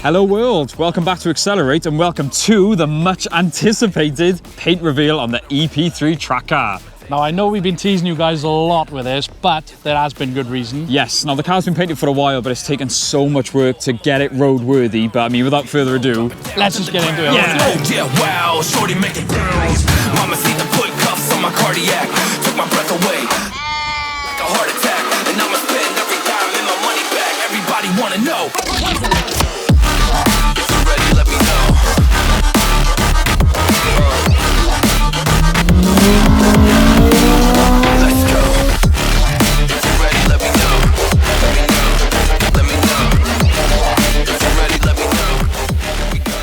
Hello world, welcome back to Accelerate and welcome to the much anticipated paint reveal on the EP3 track car. Now I know we've been teasing you guys a lot with this, but there has been good reason. Yes, now the car's been painted for a while, but it's taken so much work to get it roadworthy. But I mean, without further ado, let's just get into it. Yeah, wow, shorty making girls. Mama see the put cuffs on my cardiac, took my breath away. Like a heart attack, and I'ma spend every dime in my money back. Everybody wanna know. If you're ready, let me know. Let's go. If you're ready, let me know. Let me know. Let me know. If you're ready, let me know. Here we go.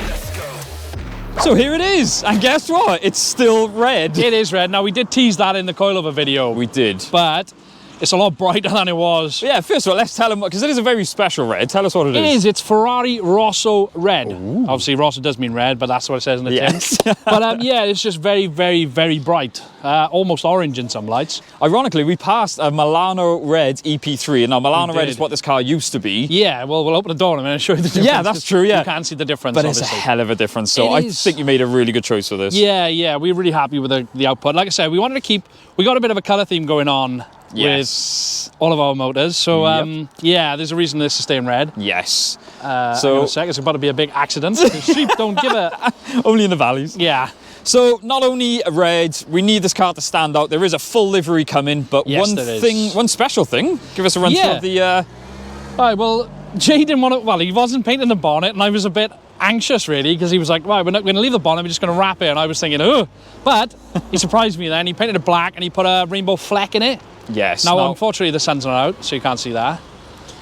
Let's go. so here it is, and guess what? It's still red. It is red. Now we did tease that in the coilover video. We did. But it's a lot brighter than it was. Yeah, first of all, let's tell them, because it is a very special red. Tell us what it is. It is. It's Ferrari Rosso red. Ooh. Obviously, Rosso does mean red, but that's what it says in the Yes. tin. But yeah, it's just very, very, very bright. Almost orange in some lights. Ironically, we passed a Milano red EP3, and now Milano red did. is what this car used to be. Yeah, well, we'll open the door in a minute and show you the difference. Yeah, that's true, yeah. You can see the difference, But obviously. it's a hell of a difference, so It I is. think you made a really good choice for this. Yeah, we're really happy with the output. Like I said, we got a bit of a colour theme going on Yes. with all of our motors. So, Yep. yeah, there's a reason this is staying red. Yes. Hang So on a sec, it's about to be a big accident. The sheep don't give a... only in the valleys. Yeah. So not only red, we need this car to stand out. There is a full livery coming, but Yes, there is. one special thing. Give us a run through Yeah. of the. All right, well, Jay didn't want to... Well, he wasn't painting the bonnet, and I was a bit anxious, really, because he was like, right, we're not going to leave the bonnet, we're just going to wrap it. And I was thinking, oh. But he surprised me then. He painted it black, and he put a rainbow fleck in it. Yes. Now, unfortunately, the sun's not out, so you can't see that.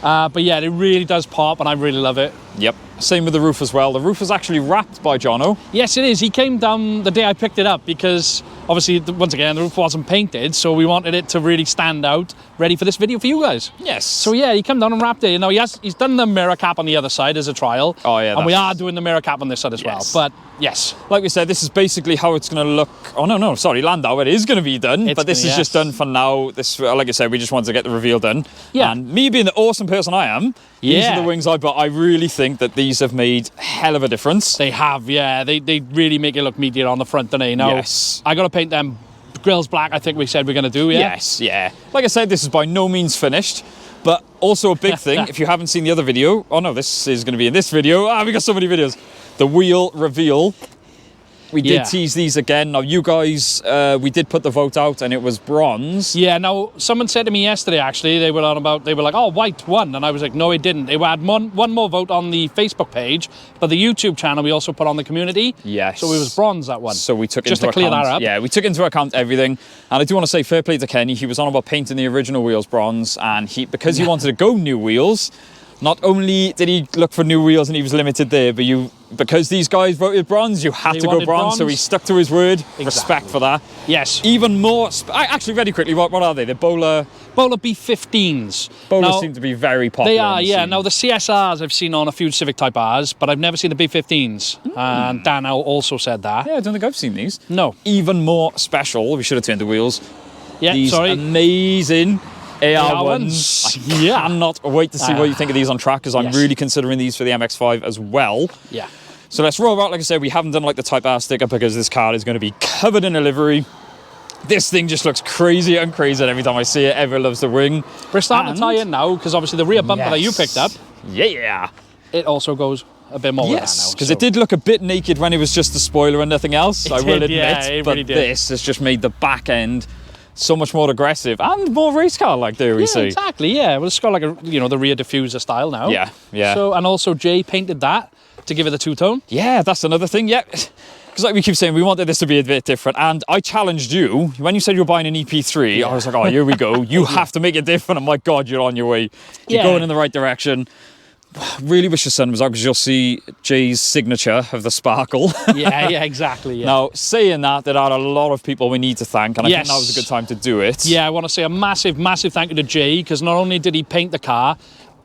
But yeah, it really does pop, and I really love it. Yep. Same with the roof as well. The roof was actually wrapped by Jono. Yes, it is. He came down the day I picked it up because, obviously, once again, the roof wasn't painted, so we wanted it to really stand out, ready for this video for you guys. Yes. So yeah, he came down and wrapped it. You know, he's done the mirror cap on the other side as a trial. Oh, yeah, And we that's- are doing the mirror cap on this side as Yes. well. But yes. Like we said, this is basically how it's going to look. Oh no, sorry, Landau. It is going to be done, It's but this gonna- is just yes. done for now. This, like I said, we just wanted to get the reveal done. Yeah. And me being the awesome person I am, these Yeah. are the wings I bought. I really think that these have made hell of a difference. They have, yeah. They really make it look meatier on the front, don't they? Now, Yes. I got to paint them grills black, I think we said we're going to do, yeah? Yes, yeah. Like I said, this is by no means finished, but also a big thing. If you haven't seen the other video, oh no, this is going to be in this video. We got so many videos. The wheel reveal. We did Yeah. tease these again. Now, you guys, we did put the vote out, and it was bronze. Yeah, now, someone said to me yesterday, actually, they were like, oh, white won. And I was like, no, it didn't. They had one more vote on the Facebook page, but the YouTube channel we also put on the community. Yes. So it was bronze, that one. So we took Just into to clear account, that up. Yeah, we took into account everything. And I do want to say fair play to Kenny. He was on about painting the original wheels bronze, and because he wanted to go new wheels, not only did he look for new wheels and he was limited there, but because these guys voted bronze, you had They to go wanted bronze, so he bronze. stuck to his word. Exactly. Respect for that. Yes. Even more, actually, very quickly, what are they? The Bowler B15s. Now, seem to be very popular. they are, in the yeah. scene. Now, the CSRs I've seen on a few Civic Type Rs, but I've never seen the B15s. And Dan also said that. Yeah, I don't think I've seen these. No. Even more special, we should have turned the wheels. Yeah, These sorry. amazing AR1s. AR1s. I Yeah. cannot wait to see what you think of these on track, because I'm Yes. really considering these for the MX-5 as well. Yeah. So let's roll out. Like I said, we haven't done like the Type R sticker because this car is going to be covered in a livery. This thing just looks crazy and crazy every time I see it. Everyone loves the wing. We're starting to tie in now, because obviously the rear bumper that you Yes. picked up, Yeah. it also goes a bit more with that Yes, now. because so- it did look a bit naked when it was just the spoiler and nothing else, I will did, admit. yeah, it but really did. this has just made the back end so much more aggressive and more race car like, there we Yeah, see. exactly, yeah. Well, it's got like the rear diffuser style now. Yeah, yeah. So, and also Jay painted that to give it a two-tone. Yeah, that's another thing, yeah. Because like we keep saying, we wanted this to be a bit different. And I challenged you, when you said you were buying an EP3, I was like, oh, here we go. You have to make it different. I'm like, God, you're on your way. You're Yeah. going in the right direction. Really wish the sun was out, because you'll see Jay's signature of the sparkle. Yeah, exactly. Yeah. Now, saying that, there are a lot of people we need to thank, and I think Yes. now was a good time to do it. Yeah, I want to say a massive, massive thank you to Jay, because not only did he paint the car,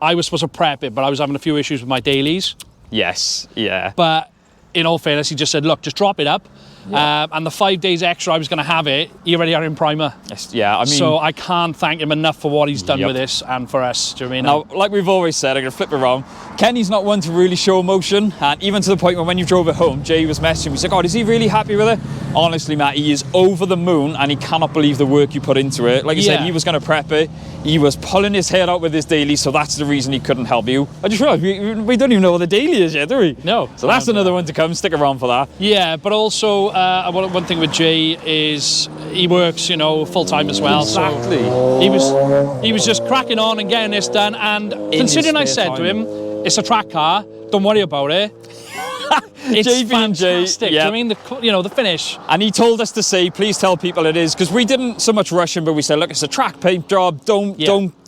I was supposed to prep it, but I was having a few issues with my dailies. Yes, yeah. But in all fairness, he just said, look, just drop it up. And the 5 days extra I was going to have it, he already had it in primer. Yes, yeah, I mean... So I can't thank him enough for what he's done Yep. with this and for us. Do you know what I mean? Now, like we've always said, I'm going to flip it around. Kenny's not one to really show emotion, and even to the point where when you drove it home, Jay was messaging me. He's like, oh, is he really happy with it? Honestly, Matt, he is over the moon, and he cannot believe the work you put into it. Like you said, he was going to prep it. He was pulling his hair out with his daily, so that's the reason he couldn't help you. I just realised we don't even know what the daily is yet, do we? No. So that's another one to come. Stick around for that. Yeah, but also one thing with Jay is he works, you know, full time as well. Exactly. So he was just cracking on and getting this done. And considering I said to him, it's a track car, don't worry about it. It's fantastic. Yeah. I mean, the finish. And he told us to say, please tell people it is, because we didn't so much rush him, but we said, look, it's a track paint job. Don't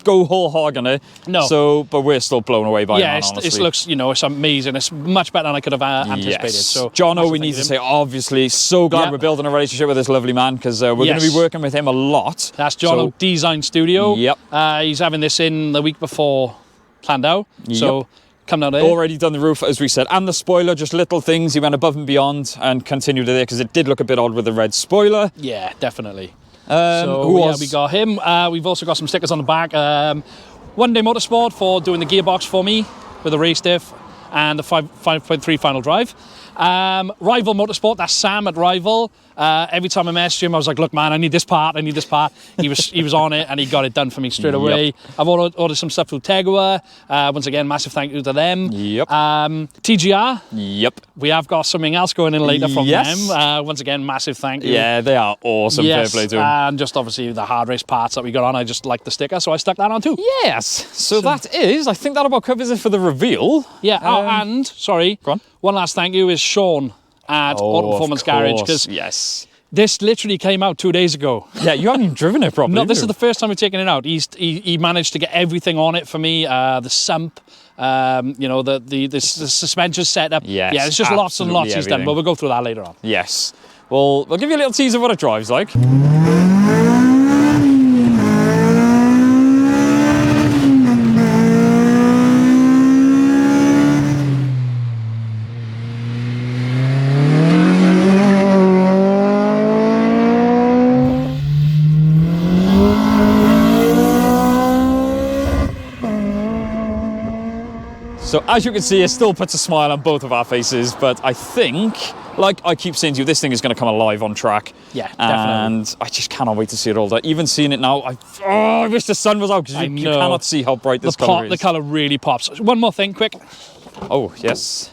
go whole hog on it. No. So, but we're still blown away by it. Yeah, it looks, it's amazing. It's much better than I could have anticipated. Yes. So, Jono, we need to say, obviously, so glad we're building a relationship with this lovely man, because we're going to be working with him a lot. That's Jono Design Studio. Yep. He's having this in the week before planned out. So come down there. Already done the roof, as we said, and the spoiler, just little things. He went above and beyond and continued there, because it did look a bit odd with the red spoiler. Yeah, definitely. We got him. We've also got some stickers on the back. One Day Motorsport for doing the gearbox for me with the race diff and the 5.3 final drive. Rival Motorsport, that's Sam at Rival. Every time I messaged him, I was like, look, man, I need this part. He was on it, and he got it done for me straight away. Yep. I've ordered some stuff through Tegua. Once again, massive thank you to them. Yep. TGR. Yep. We have got something else going in later from Yes. them. Once again, massive thank you. Yeah, they are awesome. Yes, Fair play to them. and just obviously the hard race parts that we got on, I just like the sticker, so I stuck that on too. Yes. So that is, I think that about covers it for the reveal. Yeah, and, sorry, Go on. one last thank you is Sean at Auto Performance Garage, because yes. this literally came out 2 days ago. Yeah, you haven't even driven it properly. No, this is the first time we've taken it out. He managed to get everything on it for me, the sump, the suspension setup. Yes, Yeah, it's just lots and lots he's done, everything. but we'll go through that later on. Yes. Well, we'll give you a little teaser of what it drives like. So as you can see, it still puts a smile on both of our faces, but I think, like I keep saying to you, this thing is going to come alive on track. Yeah, definitely. And I just cannot wait to see it all done. Even seeing it now, I wish the sun was out, because you cannot see how bright this colour is. The colour really pops. One more thing, quick. Oh, yes.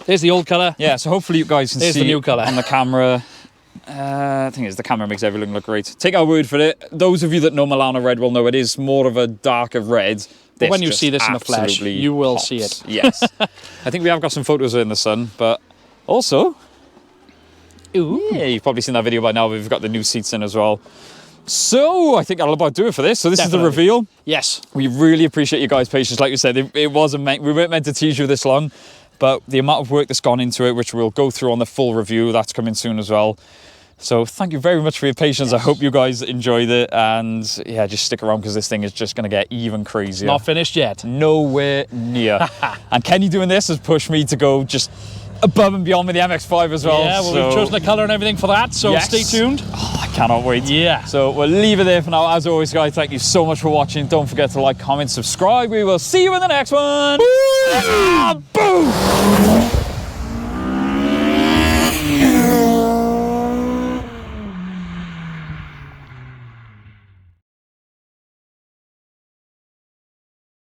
There's the old colour. Yeah, so hopefully you guys can There's see the new colour on the camera. The thing is, the camera makes everything look great. Take our word for it. Those of you that know Milano Red will know it is more of a darker red. When you see this in the flesh, you will see it. Yes. I think we have got some photos of it in the sun, but also, yeah, you've probably seen that video by now. We've got the new seats in as well. So I think that'll about do it for this. So this is the reveal. Yes. We really appreciate you guys' patience. Like we said, it wasn't we weren't meant to tease you this long, but the amount of work that's gone into it, which we'll go through on the full review, that's coming soon as well. So thank you very much for your patience. I hope you guys enjoyed it, and yeah, just stick around, because this thing is just going to get even crazier. Not finished yet. Nowhere near. And Kenny doing this has pushed me to go just above and beyond with the MX-5 as well. Yeah, well, we've chosen the colour and everything for that, so stay tuned. Oh, I cannot wait. Yeah. So we'll leave it there for now. As always, guys, thank you so much for watching. Don't forget to like, comment, subscribe. We will see you in the next one. Boom!